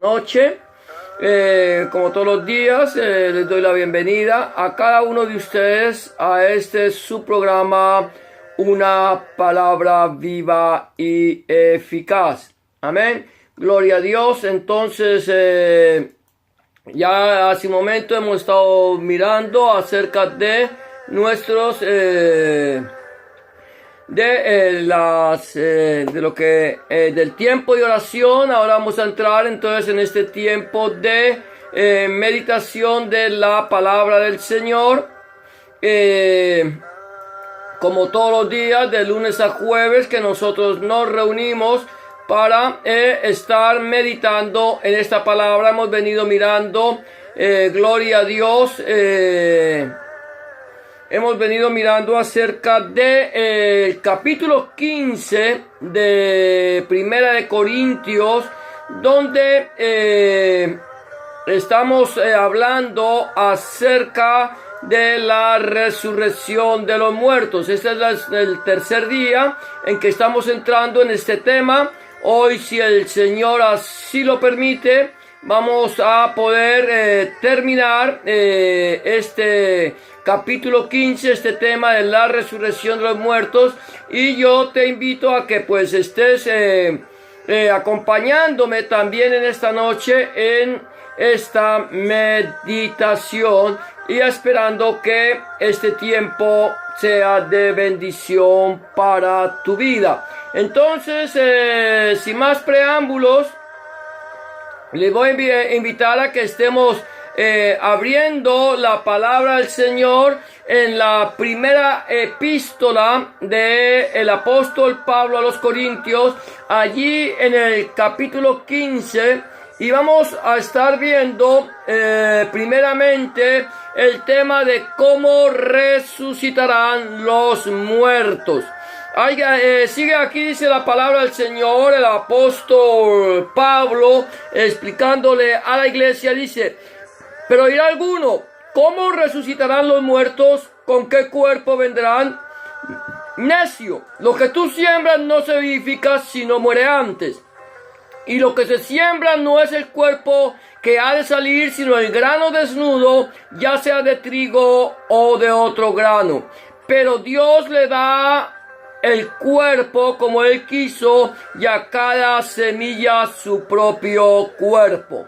Noche. Como todos los días, les doy la bienvenida a cada uno de ustedes a este su programa, Una Palabra Viva y Eficaz. Amén. Gloria a Dios. Entonces, ya hace un momento hemos estado mirando acerca de nuestros del tiempo de oración. Ahora vamos a entrar entonces en este tiempo de meditación de la palabra del Señor, como todos los días, de lunes a jueves, que nosotros nos reunimos para estar meditando en esta palabra. Hemos venido mirando, gloria a Dios, hemos venido mirando acerca de el capítulo 15 de Primera de Corintios, donde estamos hablando acerca de la resurrección de los muertos. Este es el tercer día en que estamos entrando en este tema. Hoy, si el Señor así lo permite, vamos a poder terminar este capítulo 15, este tema de la resurrección de los muertos. Y yo te invito a que pues estés acompañándome también en esta noche en esta meditación, y esperando que este tiempo sea de bendición para tu vida. Entonces, sin más preámbulos, les voy a invitar a que estemos abriendo la palabra del Señor en la primera epístola del apóstol Pablo a los Corintios, allí en el capítulo 15, y vamos a estar viendo primeramente el tema de cómo resucitarán los muertos. Sigue aquí, dice la palabra del Señor, el apóstol Pablo explicándole a la iglesia, dice: pero dirá alguno, ¿cómo resucitarán los muertos? ¿Con qué cuerpo vendrán? Necio, lo que tú siembras no se vivifica, sino muere antes. Y lo que se siembra no es el cuerpo que ha de salir, sino el grano desnudo, ya sea de trigo o de otro grano. Pero Dios le da el cuerpo como Él quiso, y a cada semilla su propio cuerpo.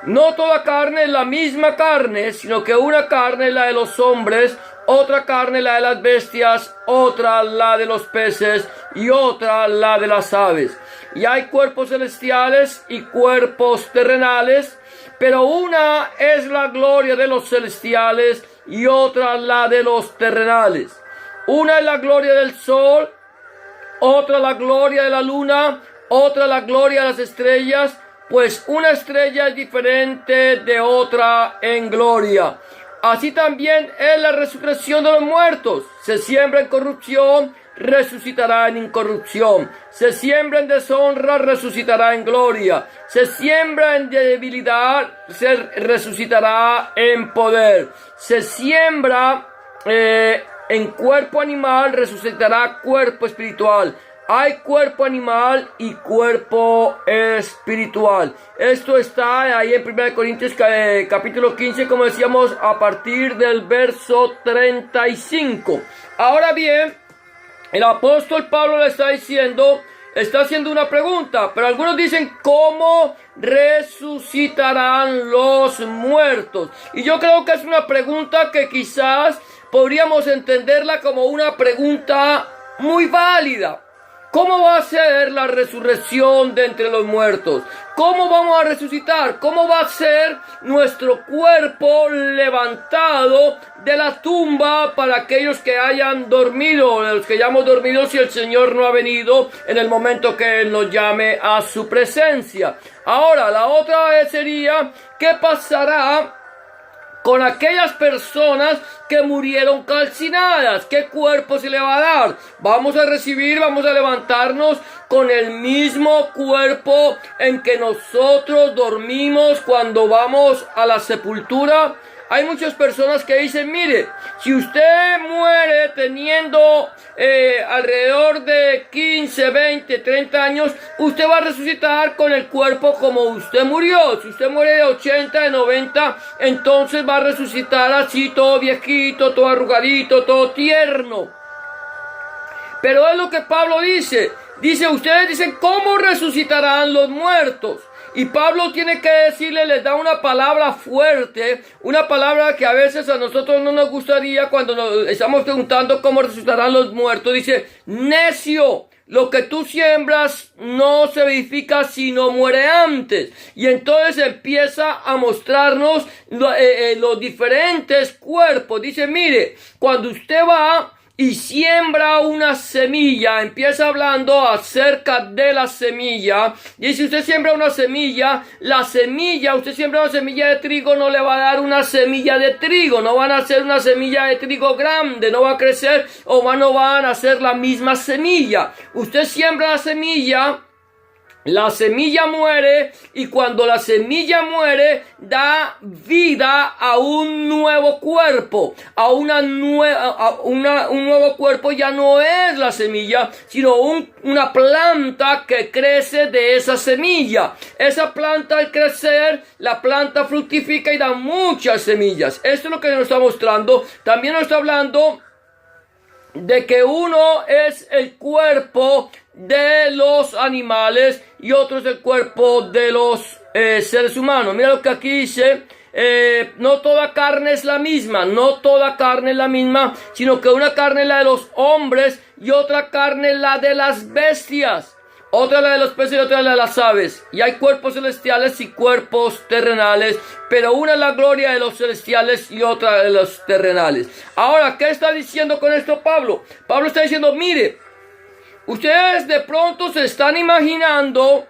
No toda carne es la misma carne, sino que una carne es la de los hombres, otra carne la de las bestias, otra la de los peces y otra la de las aves. Y hay cuerpos celestiales y cuerpos terrenales, pero una es la gloria de los celestiales y otra la de los terrenales. Una es la gloria del sol, otra la gloria de la luna, otra la gloria de las estrellas, pues una estrella es diferente de otra en gloria. Así también es la resurrección de los muertos. Se siembra en corrupción, resucitará en incorrupción. Se siembra en deshonra, resucitará en gloria. Se siembra en debilidad, se resucitará en poder. Se siembra en cuerpo animal, resucitará cuerpo espiritual. Hay cuerpo animal y cuerpo espiritual. Esto está ahí en 1 Corintios capítulo 15, como decíamos, a partir del verso 35. Ahora bien, el apóstol Pablo le está haciendo una pregunta, pero algunos dicen: ¿cómo resucitarán los muertos? Y yo creo que es una pregunta que quizás podríamos entenderla como una pregunta muy válida. ¿Cómo va a ser la resurrección de entre los muertos? ¿Cómo vamos a resucitar? ¿Cómo va a ser nuestro cuerpo levantado de la tumba para aquellos que hayan dormido, los que hayamos dormido si el Señor no ha venido en el momento que Él nos llame a su presencia? Ahora, la otra sería: ¿qué pasará con aquellas personas que murieron calcinadas? ¿Qué cuerpo se le va a dar? Vamos a levantarnos con el mismo cuerpo en que nosotros dormimos cuando vamos a la sepultura. hay muchas personas que dicen, mire, si usted muere teniendo alrededor de 15, 20, 30 años, usted va a resucitar con el cuerpo como usted murió. Si usted muere de 80, de 90, entonces va a resucitar así, todo viejito, todo arrugadito, todo tierno. Pero es lo que Pablo dice. Dice, ustedes dicen, ¿cómo resucitarán los muertos? Y Pablo tiene que decirle, les da una palabra fuerte, una palabra que a veces a nosotros no nos gustaría cuando nos estamos preguntando cómo resucitarán los muertos. Dice, necio, lo que tú siembras no se vivifica sino muere antes. Y entonces empieza a mostrarnos los diferentes cuerpos. Dice, mire, cuando usted va y siembra una semilla, empieza hablando acerca de la semilla. Y si usted siembra una semilla, usted siembra una semilla de trigo, no le va a dar una semilla de trigo, no van a hacer una semilla de trigo grande, no va a crecer o no van a hacer la misma semilla. Usted siembra la semilla muere, y cuando la semilla muere da vida a un nuevo cuerpo, un nuevo cuerpo. Ya no es la semilla, sino una planta que crece de esa semilla. Esa planta, al crecer, la planta fructifica y da muchas semillas. Esto es lo que nos está mostrando. También nos está hablando de que uno es el cuerpo de los animales y otro es el cuerpo de los seres humanos. Mira lo que aquí dice, no toda carne es la misma, sino que una carne es la de los hombres y otra carne es la de las bestias. Otra la de los peces y otra la de las aves. Y hay cuerpos celestiales y cuerpos terrenales, pero una es la gloria de los celestiales y otra de los terrenales. Ahora, ¿qué está diciendo con esto Pablo? Pablo está diciendo, mire, ustedes de pronto se están imaginando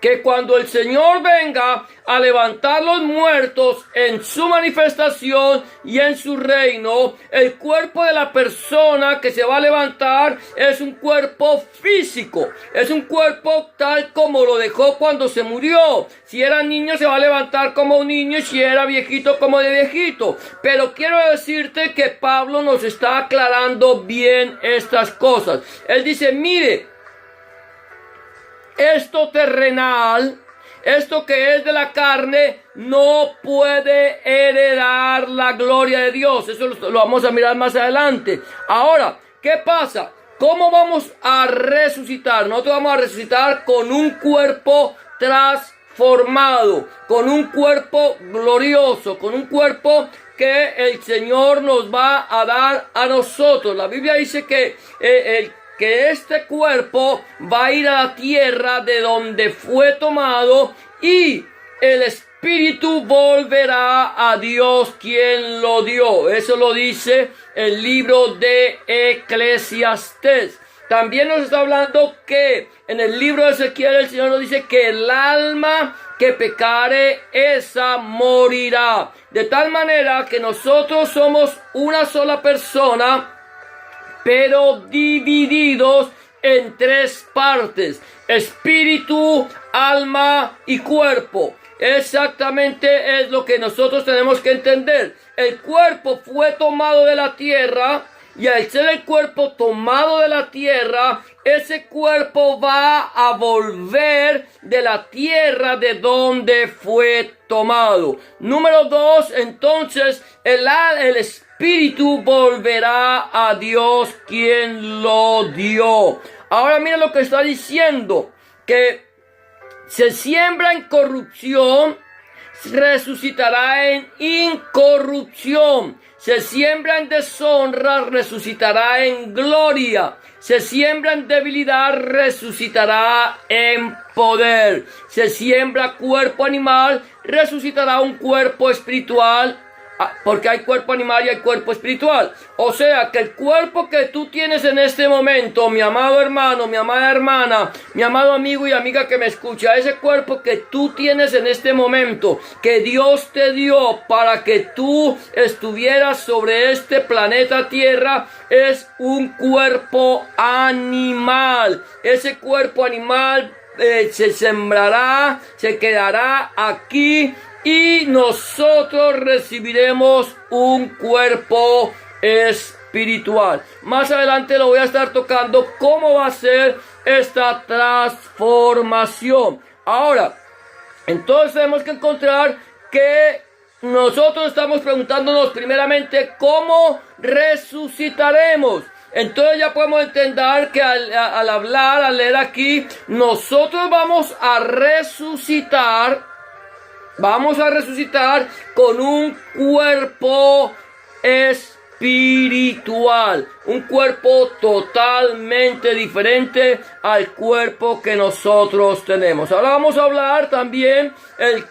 que cuando el Señor venga a levantar los muertos en su manifestación y en su reino, el cuerpo de la persona que se va a levantar es un cuerpo físico, es un cuerpo tal como lo dejó cuando se murió. Si era niño se va a levantar como un niño, y si era viejito como de viejito. Pero quiero decirte que Pablo nos está aclarando bien estas cosas. Él dice, mire, esto terrenal, esto que es de la carne, no puede heredar la gloria de Dios. Eso lo vamos a mirar más adelante. Ahora, ¿qué pasa? ¿Cómo vamos a resucitar? Nosotros vamos a resucitar con un cuerpo transformado, con un cuerpo glorioso, con un cuerpo que el Señor nos va a dar a nosotros. La Biblia dice que este cuerpo va a ir a la tierra de donde fue tomado y el espíritu volverá a Dios quien lo dio. Eso lo dice el libro de Eclesiastés. También nos está hablando que en el libro de Ezequiel el Señor nos dice que el alma que pecare, esa morirá. De tal manera que nosotros somos una sola persona, pero divididos en tres partes: espíritu, alma y cuerpo. Exactamente es lo que nosotros tenemos que entender. El cuerpo fue tomado de la tierra, y al ser el cuerpo tomado de la tierra, ese cuerpo va a volver de la tierra de donde fue tomado. Número 2, entonces el espíritu volverá a Dios quien lo dio. Ahora mira lo que está diciendo, que se siembra en corrupción, resucitará en incorrupción. Se siembra en deshonra, resucitará en gloria. Se siembra en debilidad, resucitará en poder. Se siembra cuerpo animal, resucitará un cuerpo espiritual. Porque hay cuerpo animal y hay cuerpo espiritual. O sea que el cuerpo que tú tienes en este momento, mi amado hermano, mi amada hermana, mi amado amigo y amiga que me escucha, ese cuerpo que tú tienes en este momento, que Dios te dio para que tú estuvieras sobre este planeta Tierra, es un cuerpo animal. Ese cuerpo animal se sembrará, se quedará aquí y nosotros recibiremos un cuerpo espiritual. Más adelante lo voy a estar tocando cómo va a ser esta transformación. Ahora, entonces tenemos que encontrar que nosotros estamos preguntándonos primeramente cómo resucitaremos. Entonces ya podemos entender que al hablar, al leer aquí, nosotros vamos a resucitar con un cuerpo espiritual, un cuerpo totalmente diferente al cuerpo que nosotros tenemos. Ahora vamos a hablar también el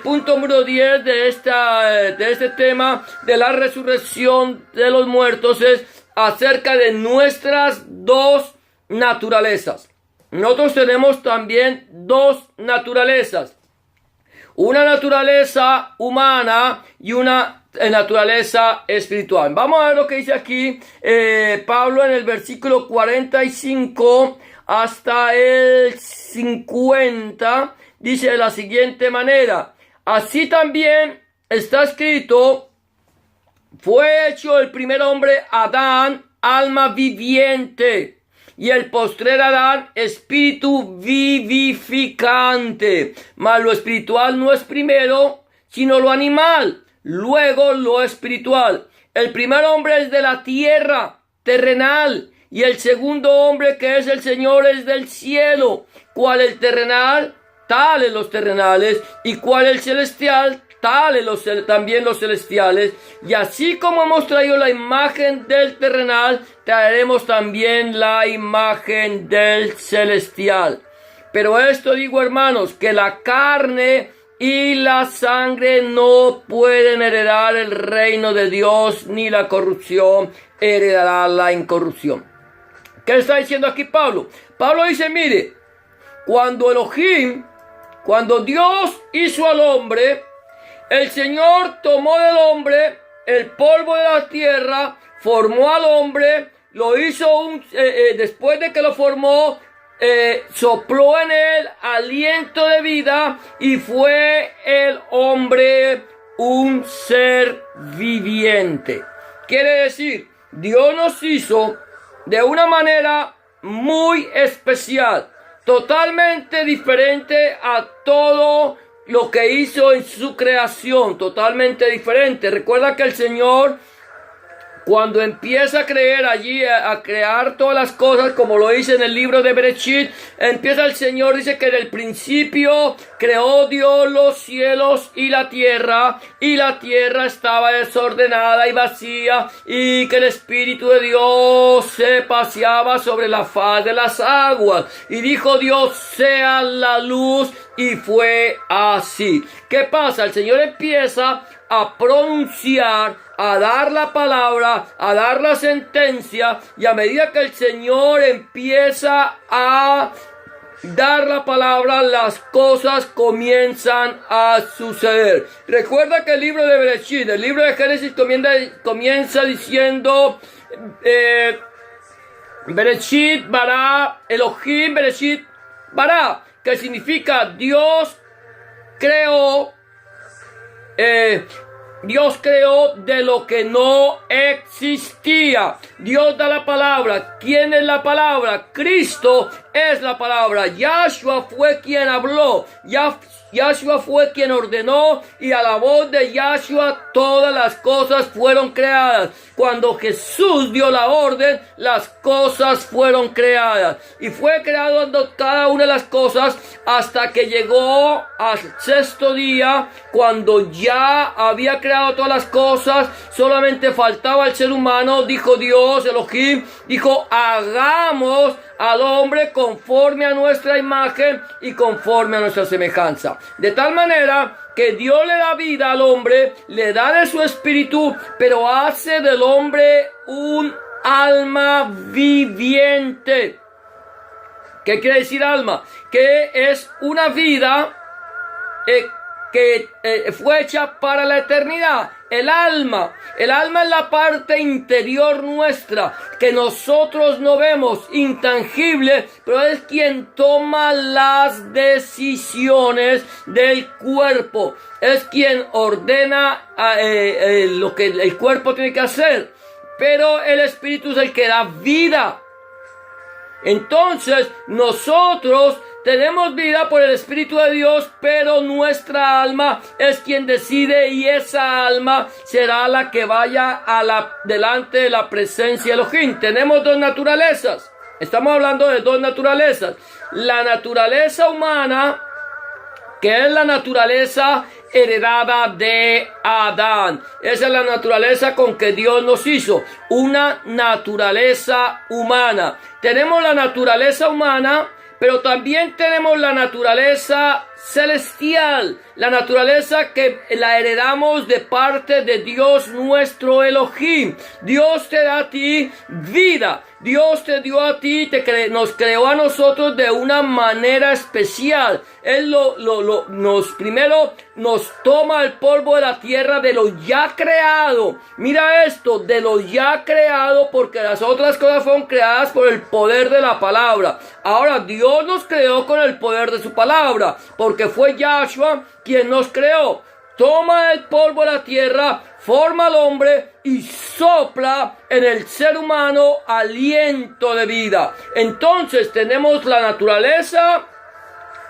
punto número 10 de este tema de la resurrección de los muertos es acerca de nuestras dos naturalezas. Nosotros tenemos también dos naturalezas. Una naturaleza humana y una naturaleza espiritual. Vamos a ver lo que dice aquí Pablo en el versículo 45 hasta el 50. Dice de la siguiente manera: así también está escrito: fue hecho el primer hombre Adán, alma viviente, y el postrer Adán, espíritu vivificante. Mas lo espiritual no es primero, sino lo animal, luego lo espiritual. El primer hombre es de la tierra, terrenal, y el segundo hombre, que es el Señor, es del cielo. Cual el terrenal, tales los terrenales, y cual el celestial, tales también los celestiales. Y así como hemos traído la imagen del terrenal, traeremos también la imagen del celestial. Pero esto digo, hermanos, que la carne y la sangre no pueden heredar el reino de Dios, ni la corrupción heredará la incorrupción. ¿Qué está diciendo aquí Pablo? Pablo dice, mire, cuando Dios hizo al hombre, el Señor tomó del hombre el polvo de la tierra, formó al hombre, lo hizo después de que lo formó, sopló en él aliento de vida y fue el hombre un ser viviente. Quiere decir, Dios nos hizo de una manera muy especial, totalmente diferente a todo lo que hizo en su creación, totalmente diferente. Recuerda que el Señor, cuando empieza a creer allí, a crear todas las cosas, como lo dice en el libro de Bereshit, empieza el Señor, dice que en el principio creó Dios los cielos y la tierra estaba desordenada y vacía, y que el Espíritu de Dios se paseaba sobre la faz de las aguas. Y dijo Dios, sea la luz, y fue así. ¿Qué pasa? El Señor empieza a pronunciar, a dar la palabra, a dar la sentencia, y a medida que el Señor empieza a dar la palabra, las cosas comienzan a suceder. Recuerda que el libro de Bereshit, el libro de Génesis comienza diciendo Bereshit bara Elohim Bereshit bara, que significa Dios creó de lo que no existía. Dios da la palabra. ¿Quién es la palabra? Cristo es la palabra. Yahshua fue quien habló. Yahshua fue quien ordenó, y a la voz de Yahshua todas las cosas fueron creadas. Cuando Jesús dio la orden, las cosas fueron creadas. Y fue creado cada una de las cosas hasta que llegó al sexto día, cuando ya había creado todas las cosas, solamente faltaba el ser humano. Dijo Dios, Elohim, dijo, hagamos al hombre conforme a nuestra imagen y conforme a nuestra semejanza. De tal manera que Dios le da vida al hombre, le da de su espíritu, pero hace del hombre un alma viviente. ¿Qué quiere decir alma? Que es una vida que fue hecha para la eternidad. El alma es la parte interior nuestra que nosotros no vemos, intangible, pero es quien toma las decisiones del cuerpo, es quien ordena lo que el cuerpo tiene que hacer, pero el espíritu es el que da vida. Entonces nosotros tenemos vida por el Espíritu de Dios, pero nuestra alma es quien decide, y esa alma será la que vaya delante de la presencia de Elohim. Tenemos dos naturalezas. Estamos hablando de dos naturalezas. La naturaleza humana, que es la naturaleza heredada de Adán. Esa es la naturaleza con que Dios nos hizo. Una naturaleza humana. Tenemos la naturaleza humana, pero también tenemos la naturaleza celestial, la naturaleza que la heredamos de parte de Dios nuestro Elohim. Dios te da a ti vida. Dios te dio a ti, nos creó a nosotros de una manera especial. Él primero nos toma el polvo de la tierra de lo ya creado. Mira esto, de lo ya creado, porque las otras cosas fueron creadas por el poder de la palabra. Ahora Dios nos creó con el poder de su palabra, porque fue Yahshua quien nos creó. Toma el polvo de la tierra, forma al hombre y sopla en el ser humano aliento de vida. Entonces tenemos la naturaleza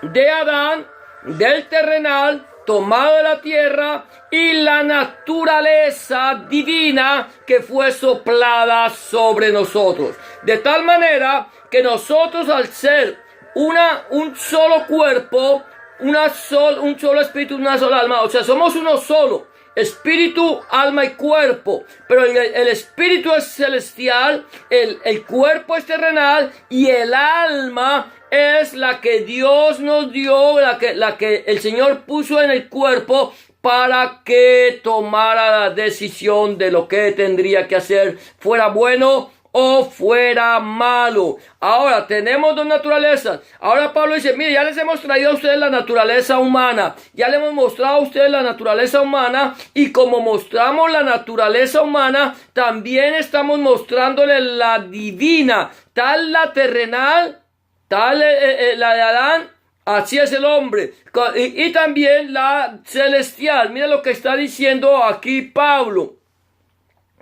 de Adán, del terrenal, tomado de la tierra, y la naturaleza divina que fue soplada sobre nosotros. De tal manera que nosotros, al ser un solo cuerpo, un solo espíritu, una sola alma, o sea, somos uno solo, espíritu, alma y cuerpo, pero el espíritu es celestial, el cuerpo es terrenal, y el alma es la que Dios nos dio, la que el Señor puso en el cuerpo para que tomara la decisión de lo que tendría que hacer, fuera bueno o fuera malo. Ahora tenemos dos naturalezas. Ahora Pablo dice, mire, ya les hemos traído a ustedes la naturaleza humana, ya les hemos mostrado a ustedes la naturaleza humana, y como mostramos la naturaleza humana, también estamos mostrándoles la divina, tal la terrenal, tal la de Adán, así es el hombre, y también la celestial. Mira lo que está diciendo aquí Pablo.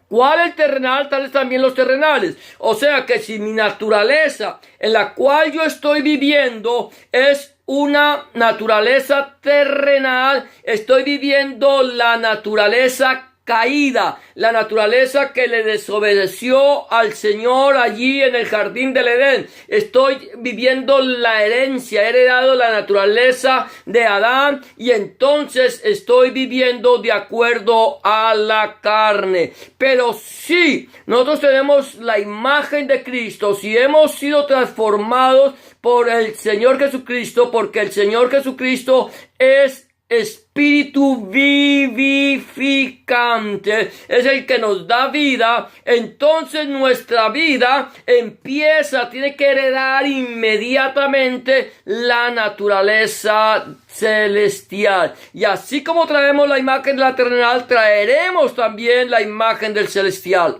¿Cuál el terrenal? Tales también los terrenales. O sea que si mi naturaleza en la cual yo estoy viviendo es una naturaleza terrenal, estoy viviendo la naturaleza caída, la naturaleza que le desobedeció al Señor allí en el jardín del Edén. Estoy viviendo la herencia, he heredado la naturaleza de Adán, y entonces estoy viviendo de acuerdo a la carne. Pero si nosotros tenemos la imagen de Cristo, si hemos sido transformados por el Señor Jesucristo, porque el Señor Jesucristo es espíritu vivificante, es el que nos da vida, entonces nuestra vida tiene que heredar inmediatamente la naturaleza celestial. Y así como traemos la imagen de la terrenal, traeremos también la imagen del celestial.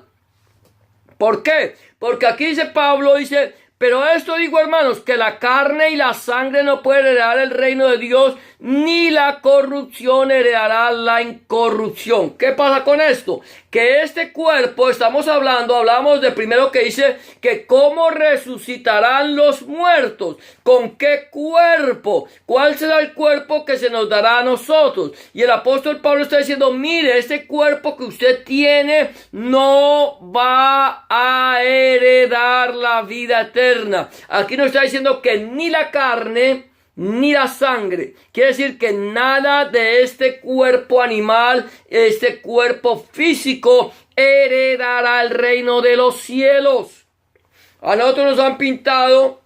¿Por qué? Porque aquí dice Pablo, pero esto digo, hermanos, que la carne y la sangre no pueden heredar el reino de Dios, ni la corrupción heredará la incorrupción. ¿Qué pasa con esto? Que este cuerpo, hablamos de primero que dice que cómo resucitarán los muertos. ¿Con qué cuerpo? ¿Cuál será el cuerpo que se nos dará a nosotros? Y el apóstol Pablo está diciendo, mire, este cuerpo que usted tiene no va a heredar la vida eterna. Aquí nos está diciendo que ni la carne ni la sangre. Quiere decir que nada de este cuerpo animal, este cuerpo físico, heredará el reino de los cielos. A nosotros nos han pintado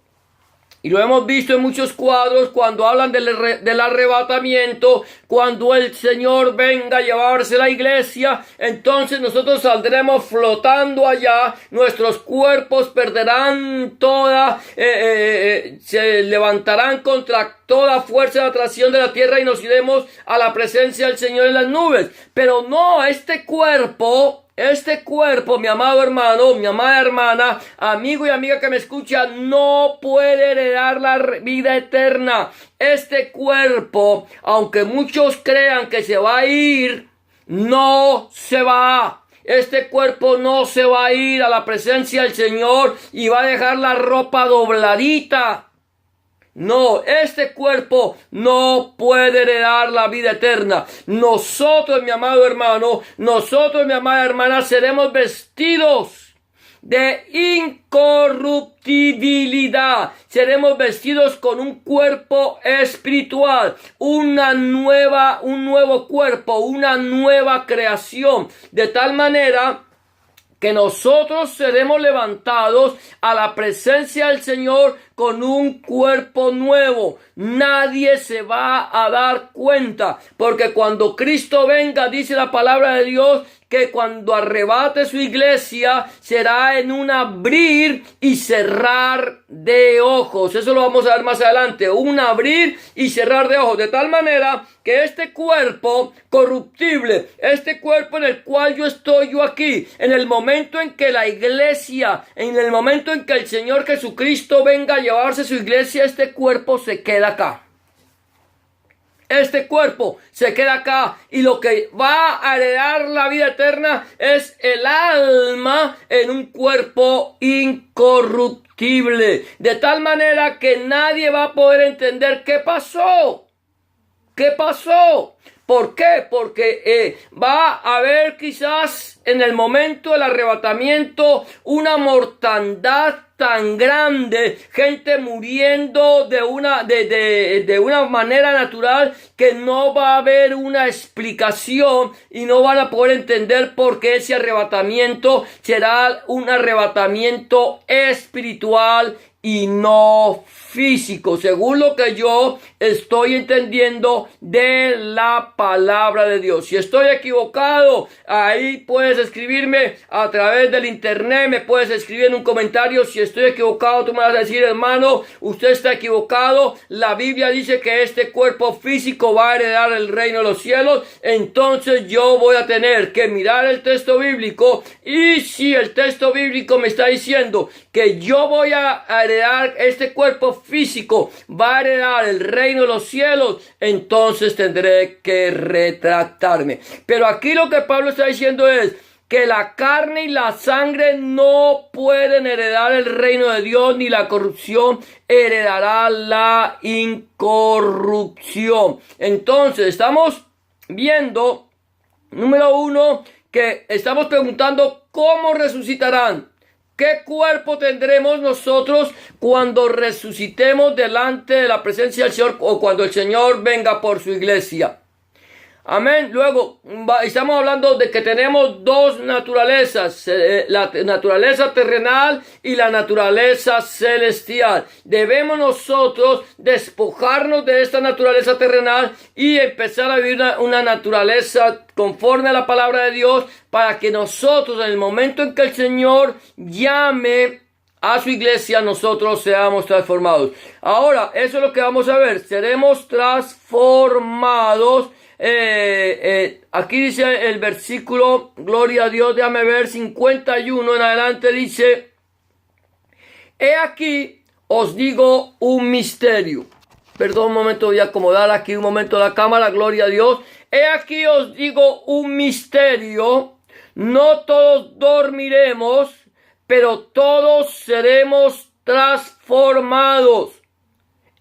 Y lo hemos visto en muchos cuadros cuando hablan del arrebatamiento, cuando el Señor venga a llevarse la iglesia, entonces nosotros saldremos flotando allá, nuestros cuerpos perderán se levantarán contra toda fuerza de atracción de la tierra y nos iremos a la presencia del Señor en las nubes. Pero no, este cuerpo, mi amado hermano, mi amada hermana, amigo y amiga que me escucha, no puede heredar la vida eterna. Este cuerpo, aunque muchos crean que se va a ir, no se va. Este cuerpo no se va a ir a la presencia del Señor y va a dejar la ropa dobladita. No, este cuerpo no puede heredar la vida eterna. Nosotros, mi amado hermano, nosotros, mi amada hermana, seremos vestidos de incorruptibilidad. Seremos vestidos con un cuerpo espiritual, un nuevo cuerpo, una nueva creación, de tal manera que nosotros seremos levantados a la presencia del Señor con un cuerpo nuevo. Nadie se va a dar cuenta, porque cuando Cristo venga, dice la palabra de Dios, que cuando arrebate su iglesia será en un abrir y cerrar de ojos. Eso lo vamos a ver más adelante, un abrir y cerrar de ojos, de tal manera que este cuerpo corruptible, este cuerpo en el cual yo estoy aquí, en el momento en que la iglesia, en el momento en que el Señor Jesucristo venga a llevarse su iglesia, este cuerpo se queda acá. Este cuerpo se queda acá, y lo que va a heredar la vida eterna es el alma en un cuerpo incorruptible, de tal manera que nadie va a poder entender qué pasó. ¿Qué pasó? ¿Por qué? Porque va a haber quizás en el momento del arrebatamiento una mortandad tan grande, gente muriendo de una manera natural, que no va a haber una explicación y no van a poder entender por qué ese arrebatamiento será un arrebatamiento espiritual y no físico, según lo que yo estoy entendiendo de la palabra de Dios. Si estoy equivocado, ahí puedes escribirme a través del internet, me puedes escribir en un comentario. Si estoy equivocado, tú me vas a decir: hermano, usted está equivocado, la Biblia dice que este cuerpo físico va a heredar el reino de los cielos. Entonces yo voy a tener que mirar el texto bíblico, y si el texto bíblico me está diciendo que yo voy a heredar este cuerpo físico, va a heredar el reino de los cielos, entonces tendré que retractarme. Pero aquí lo que Pablo está diciendo es que la carne y la sangre no pueden heredar el reino de Dios, ni la corrupción heredará la incorrupción. Entonces estamos viendo, número uno, que estamos preguntando cómo resucitarán. ¿Qué cuerpo tendremos nosotros cuando resucitemos delante de la presencia del Señor, o cuando el Señor venga por su iglesia? Amén. Luego, estamos hablando de que tenemos dos naturalezas, la naturaleza terrenal y la naturaleza celestial. Debemos nosotros despojarnos de esta naturaleza terrenal y empezar a vivir una naturaleza conforme a la palabra de Dios, para que nosotros, en el momento en que el Señor llame a su iglesia, nosotros seamos transformados. Ahora, eso es lo que vamos a ver. Seremos transformados. Aquí dice el versículo, gloria a Dios, déjame ver, 51 en adelante, dice: he aquí os digo un misterio. Perdón un momento, voy a acomodar aquí un momento la cámara, gloria a Dios. He aquí os digo un misterio: no todos dormiremos, pero todos seremos transformados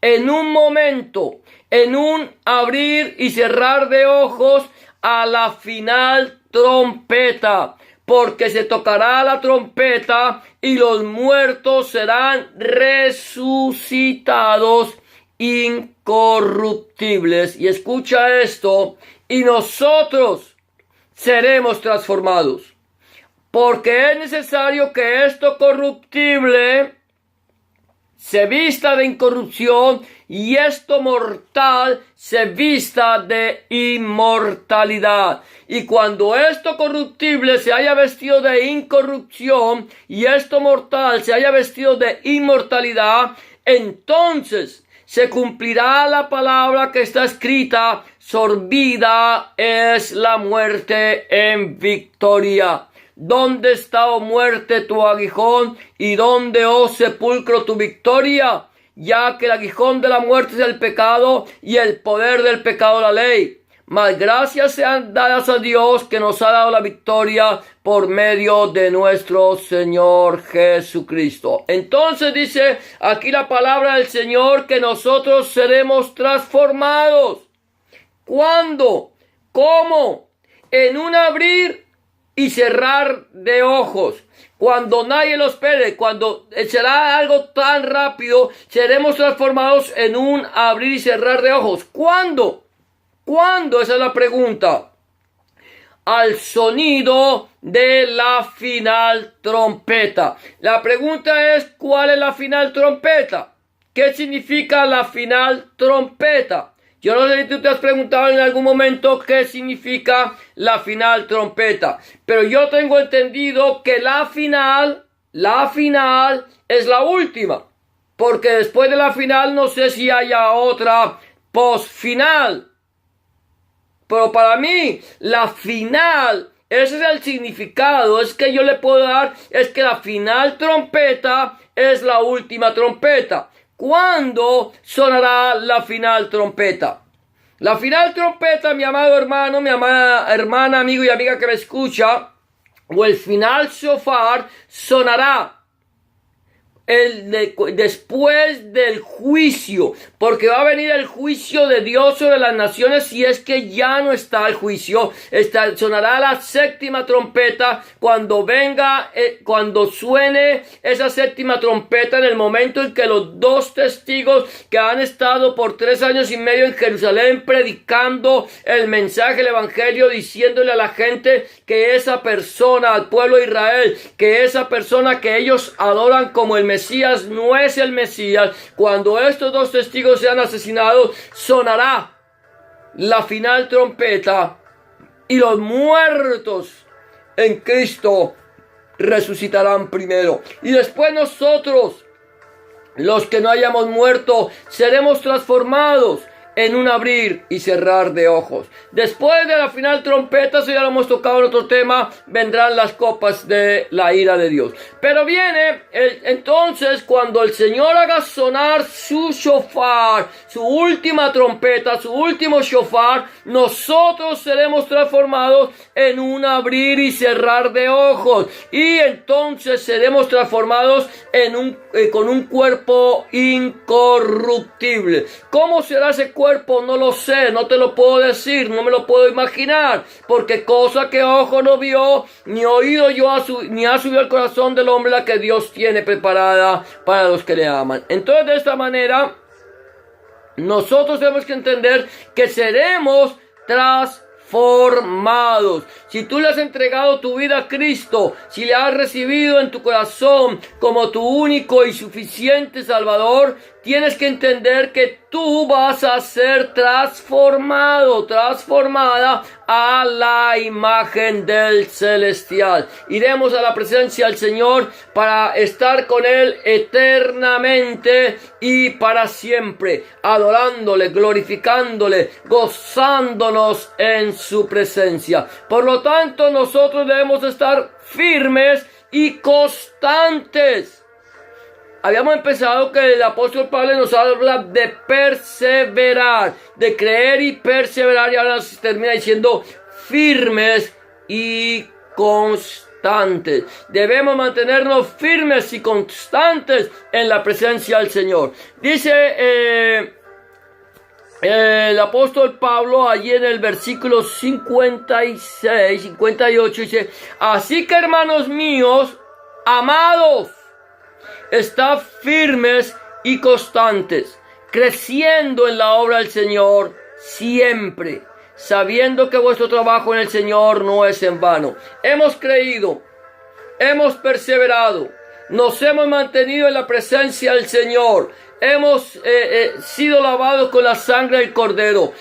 en un momento, en un abrir y cerrar de ojos, a la final trompeta. Porque se tocará la trompeta y los muertos serán resucitados incorruptibles. Y escucha esto: y nosotros seremos transformados. Porque es necesario que esto corruptible se vista de incorrupción y esto mortal se vista de inmortalidad. Y cuando esto corruptible se haya vestido de incorrupción y esto mortal se haya vestido de inmortalidad, entonces se cumplirá la palabra que está escrita: sorbida es la muerte en victoria. ¿Dónde está, oh muerte, tu aguijón? ¿Y dónde, oh sepulcro, tu victoria? Ya que el aguijón de la muerte es el pecado y el poder del pecado la ley. Mas gracias sean dadas a Dios que nos ha dado la victoria por medio de nuestro Señor Jesucristo. Entonces dice aquí la palabra del Señor que nosotros seremos transformados. ¿Cuándo? ¿Cómo? En un abrir y cerrar de ojos. Cuando nadie lo espere, cuando será algo tan rápido, seremos transformados en un abrir y cerrar de ojos. ¿Cuándo? ¿Cuándo? Esa es la pregunta. Al sonido de la final trompeta. La pregunta es: ¿cuál es la final trompeta? ¿Qué significa la final trompeta? Yo no sé si tú te has preguntado en algún momento qué significa la final trompeta, pero yo tengo entendido que la final es la última, porque después de la final no sé si haya otra post-final. Pero para mí, la final, ese es el significado, es que yo le puedo dar, es que la final trompeta es la última trompeta. ¿Cuándo sonará la final trompeta? La final trompeta, mi amado hermano, mi amada hermana, amigo y amiga que me escucha, o el final shofar sonará después del juicio, porque va a venir el juicio de Dios sobre las naciones. Si es que ya no está el juicio, sonará la séptima trompeta cuando venga, cuando suene esa séptima trompeta, en el momento en que los dos testigos que han estado por 3 años y medio en Jerusalén predicando el mensaje, el evangelio, diciéndole a la gente que esa persona, al pueblo de Israel, que esa persona que ellos adoran como el Mesías no es el Mesías, cuando estos dos testigos sean asesinados, sonará la final trompeta y los muertos en Cristo resucitarán primero. Y después nosotros, los que no hayamos muerto, seremos transformados en un abrir y cerrar de ojos. Después de la final trompeta, eso ya lo hemos tocado en otro tema, vendrán las copas de la ira de Dios. Pero viene entonces cuando el Señor haga sonar su shofar, su última trompeta, su último shofar, nosotros seremos transformados en un abrir y cerrar de ojos. Y entonces seremos transformados con un cuerpo incorruptible. ¿Cómo será ese cuerpo? No lo sé, no te lo puedo decir, no me lo puedo imaginar, porque cosa que ojo no vio, ni oído ni ha subido al corazón del hombre, la que Dios tiene preparada para los que le aman. Entonces, de esta manera, nosotros tenemos que entender que seremos transformados. Si tú le has entregado tu vida a Cristo, si le has recibido en tu corazón como tu único y suficiente Salvador, tienes que entender que tú vas a ser transformado, transformada a la imagen del celestial. Iremos a la presencia del Señor para estar con Él eternamente y para siempre, adorándole, glorificándole, gozándonos en su presencia. Por lo tanto, nosotros debemos estar firmes y constantes. Habíamos empezado que el apóstol Pablo nos habla de perseverar, de creer y perseverar, y ahora nos termina diciendo firmes y constantes. Debemos mantenernos firmes y constantes en la presencia del Señor. Dice el apóstol Pablo allí en el versículo 56, 58, dice: así que, hermanos míos, amados, estad firmes y constantes, creciendo en la obra del Señor siempre, sabiendo que vuestro trabajo en el Señor no es en vano. Hemos creído, hemos perseverado, nos hemos mantenido en la presencia del Señor. Hemos sido lavados con la sangre del Cordero.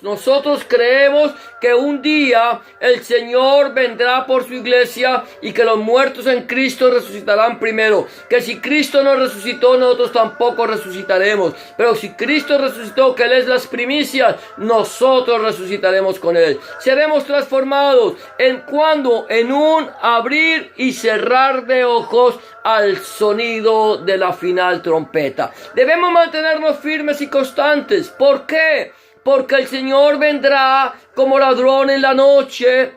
Nosotros creemos que un día el Señor vendrá por su iglesia y que los muertos en Cristo resucitarán primero. Que si Cristo no resucitó, nosotros tampoco resucitaremos. Pero si Cristo resucitó, que Él es las primicias, nosotros resucitaremos con Él. Seremos transformados. ¿En cuándo? En un abrir y cerrar de ojos al sonido de la final trompeta. Debemos mantenernos firmes y constantes. ¿Por qué? Porque el Señor vendrá como ladrón en la noche,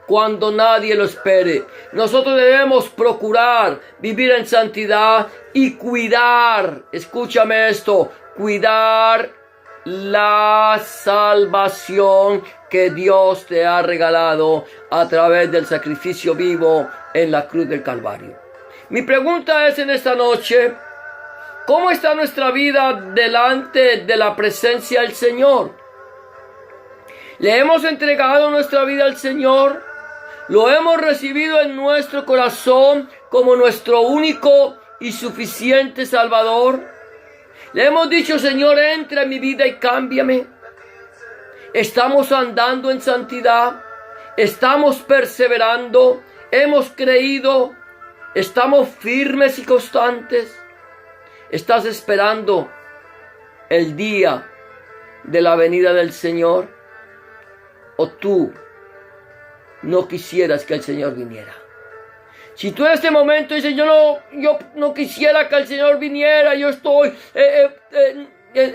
cuando nadie lo espere. Nosotros debemos procurar vivir en santidad y cuidar, escúchame esto, cuidar la salvación que Dios te ha regalado a través del sacrificio vivo en la cruz del Calvario. Mi pregunta es en esta noche: ¿cómo está nuestra vida delante de la presencia del Señor? ¿Le hemos entregado nuestra vida al Señor? ¿Lo hemos recibido en nuestro corazón como nuestro único y suficiente Salvador? ¿Le hemos dicho: Señor, entra en mi vida y cámbiame? ¿Estamos andando en santidad? ¿Estamos perseverando? ¿Hemos creído? ¿Estamos firmes y constantes? ¿Estás esperando el día de la venida del Señor? ¿O tú no quisieras que el Señor viniera? Si tú en este momento dices: yo no quisiera que el Señor viniera, yo estoy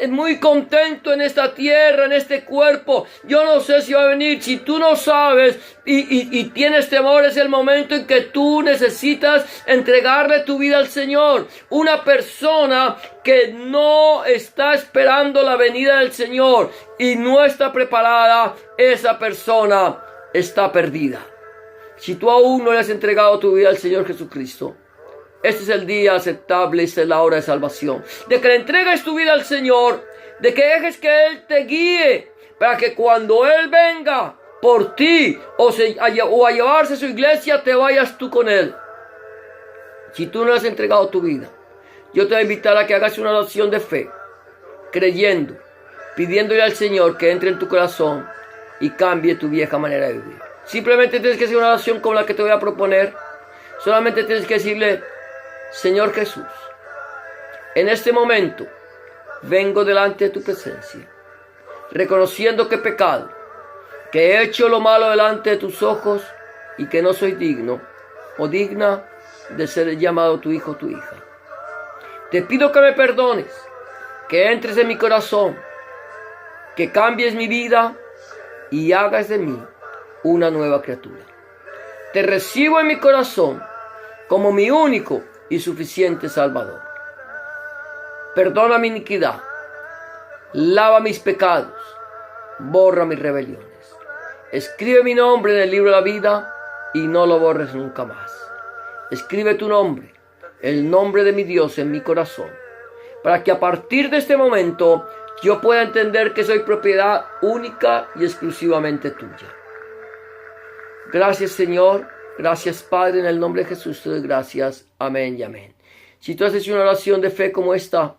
muy contento en esta tierra, en este cuerpo, yo no sé si va a venir. Si tú no sabes y tienes temor, es el momento en que tú necesitas entregarle tu vida al Señor. Una persona que no está esperando la venida del Señor y no está preparada, esa persona está perdida. Si tú aún no le has entregado tu vida al Señor Jesucristo, este es el día aceptable, esta es la hora de salvación. De que le entregues tu vida al Señor, de que dejes que Él te guíe, para que cuando Él venga por ti o a llevarse a su iglesia, te vayas tú con Él. Si tú no le has entregado tu vida, yo te voy a invitar a que hagas una oración de fe, creyendo, pidiéndole al Señor que entre en tu corazón y cambie tu vieja manera de vivir. Simplemente tienes que hacer una oración como la que te voy a proponer. Solamente tienes que decirle: Señor Jesús, en este momento vengo delante de tu presencia, reconociendo que he pecado, que he hecho lo malo delante de tus ojos y que no soy digno o digna de ser llamado tu hijo o tu hija. Te pido que me perdones, que entres en mi corazón, que cambies mi vida y hagas de mí una nueva criatura. Te recibo en mi corazón como mi único y suficiente Salvador. Perdona mi iniquidad, lava mis pecados, borra mis rebeliones. Escribe mi nombre en el libro de la vida y no lo borres nunca más. Escribe tu nombre, el nombre de mi Dios, en mi corazón, para que a partir de este momento yo pueda entender que soy propiedad única y exclusivamente tuya. Gracias, Señor. Gracias, Padre, en el nombre de Jesús te doy gracias. Amén y amén. Si tú haces una oración de fe como esta,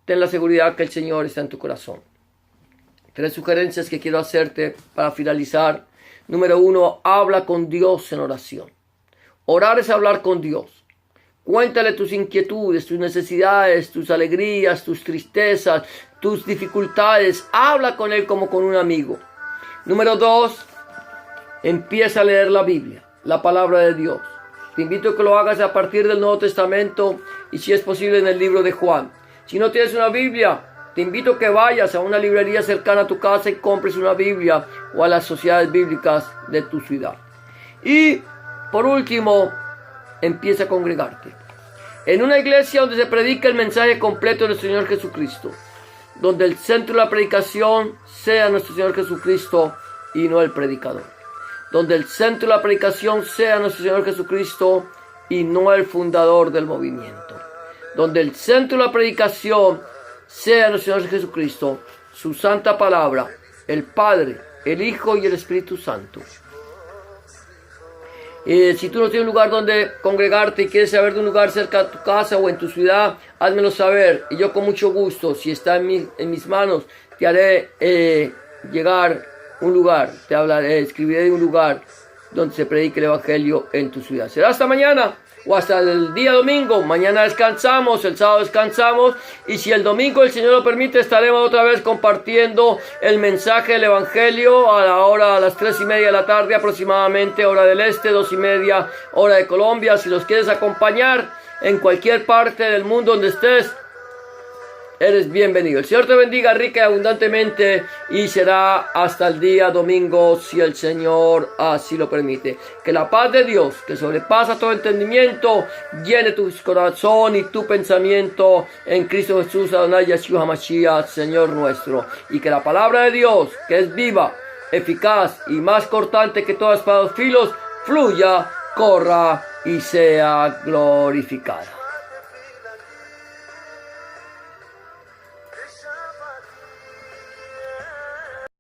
ten la seguridad que el Señor está en tu corazón. 3 sugerencias que quiero hacerte para finalizar. Número 1, habla con Dios en oración. Orar es hablar con Dios. Cuéntale tus inquietudes, tus necesidades, tus alegrías, tus tristezas, tus dificultades. Habla con Él como con un amigo. Número 2, empieza a leer la Biblia, la palabra de Dios. Te invito a que lo hagas a partir del Nuevo Testamento y, si es posible, en el libro de Juan. Si no tienes una Biblia, te invito a que vayas a una librería cercana a tu casa y compres una Biblia, o a las sociedades bíblicas de tu ciudad. Y por último, empieza a congregarte en una iglesia donde se predica el mensaje completo de nuestro Señor Jesucristo, donde el centro de la predicación sea nuestro Señor Jesucristo y no el predicador, donde el centro de la predicación sea nuestro Señor Jesucristo y no el fundador del movimiento, donde el centro de la predicación sea nuestro Señor Jesucristo, su santa palabra, el Padre, el Hijo y el Espíritu Santo. Si tú no tienes un lugar donde congregarte y quieres saber de un lugar cerca de tu casa o en tu ciudad, házmelo saber. Y yo con mucho gusto, si está en mis manos, te haré llegar un lugar, te hablaré, escribiré de un lugar donde se predique el evangelio en tu ciudad. Será hasta mañana o hasta el día domingo. Mañana descansamos, el sábado descansamos, y si el domingo el Señor lo permite, estaremos otra vez compartiendo el mensaje del evangelio a las 3:30 de la tarde aproximadamente, hora del este, 2:30 hora de Colombia. Si los quieres acompañar en cualquier parte del mundo donde estés, eres bienvenido. El Señor te bendiga rica y abundantemente, y será hasta el día domingo si el Señor así lo permite. Que la paz de Dios, que sobrepasa todo entendimiento, llene tu corazón y tu pensamiento en Cristo Jesús, Adonai Yeshua HaMashiach, Señor nuestro. Y que la palabra de Dios, que es viva, eficaz y más cortante que toda espada de filos, fluya, corra y sea glorificada.